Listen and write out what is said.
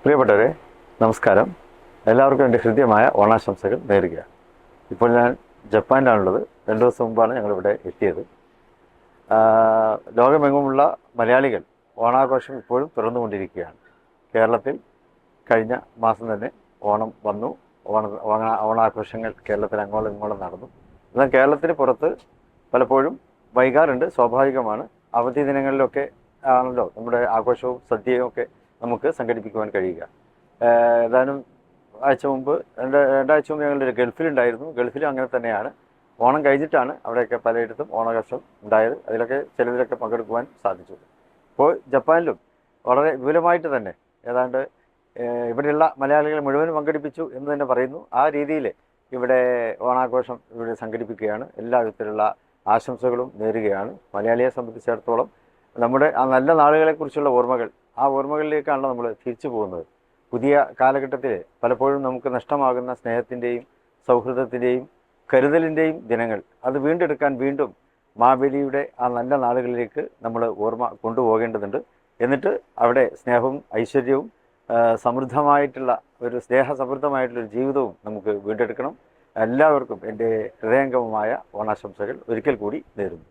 പ്രിയപ്പെട്ടവരെ, നമസ്കാരം. എല്ലാവർക്കും എൻ്റെ ഹൃദ്യമായ ഓണാശംസകൾ നേരുക. ഇപ്പോൾ ഞാൻ ജപ്പാനിലാണുള്ളത്. 2 ദിവസം മുമ്പാണ് ഞങ്ങളിവിടെ എത്തിയത്. ലോകമെങ്ങുമുള്ള മലയാളികൾ ഓണാഘോഷം ഇപ്പോഴും തുറന്നുകൊണ്ടിരിക്കുകയാണ്. കേരളത്തിൽ കഴിഞ്ഞ മാസം തന്നെ ഓണം വന്നു. ഓണാഘോഷങ്ങൾ കേരളത്തിൽ അങ്ങോളം ഇങ്ങോളം നടന്നു. എന്നാൽ കേരളത്തിന് പുറത്ത് പലപ്പോഴും വൈകാറുണ്ട്, സ്വാഭാവികമാണ്. അവധി ദിനങ്ങളിലൊക്കെ ആണല്ലോ നമ്മുടെ ആഘോഷവും സദ്യയും ഒക്കെ നമുക്ക് സംഘടിപ്പിക്കുവാൻ കഴിയുക. ഏതാനും ആഴ്ച മുമ്പ് രണ്ടാഴ്ച മുമ്പ് ഞങ്ങൾ ഗൾഫിലുണ്ടായിരുന്നു. ഗൾഫിലും അങ്ങനെ തന്നെയാണ്. ഓണം കഴിഞ്ഞിട്ടാണ് അവിടെയൊക്കെ പലയിടത്തും ഓണാഘോഷം ഉണ്ടായത്. ചിലതിലൊക്കെ പങ്കെടുക്കുവാൻ സാധിച്ചു. ഇപ്പോൾ ജപ്പാനിലും വളരെ വിപുലമായിട്ട് തന്നെ ഏതാണ്ട് ഇവിടെയുള്ള മലയാളികളെ മുഴുവൻ പങ്കെടുപ്പിച്ചു എന്ന് തന്നെ പറയുന്നു. ആ രീതിയിൽ ഇവിടെ ഓണാഘോഷം ഇവിടെ സംഘടിപ്പിക്കുകയാണ്. എല്ലാ വിധത്തിലുള്ള ആശംസകളും നേരുകയാണ്. മലയാളിയെ സംബന്ധിച്ചിടത്തോളം നമ്മുടെ ആ നല്ല നാളുകളെക്കുറിച്ചുള്ള ഓർമ്മകൾ, ആ ഓർമ്മകളിലേക്കാണല്ലോ നമ്മൾ തിരിച്ചു പോകുന്നത്. പുതിയ കാലഘട്ടത്തിൽ പലപ്പോഴും നമുക്ക് നഷ്ടമാകുന്ന സ്നേഹത്തിൻ്റെയും സൗഹൃദത്തിൻ്റെയും കരുതലിൻ്റെയും ദിനങ്ങൾ അത് വീണ്ടെടുക്കാൻ വീണ്ടും മാവേലിയുടെ ആ നല്ല നാളുകളിലേക്ക് നമ്മൾ ഓർമ്മ കൊണ്ടുപോകേണ്ടതുണ്ട്. എന്നിട്ട് അവിടെ സ്നേഹവും ഐശ്വര്യവും സമൃദ്ധമായിട്ടുള്ള സ്നേഹസമൃദ്ധമായിട്ടുള്ളൊരു ജീവിതവും നമുക്ക് വീണ്ടെടുക്കണം. എല്ലാവർക്കും എൻ്റെ ഹൃദയംഗമമായ ഓണാശംസകൾ ഒരിക്കൽ കൂടി നേരുന്നു.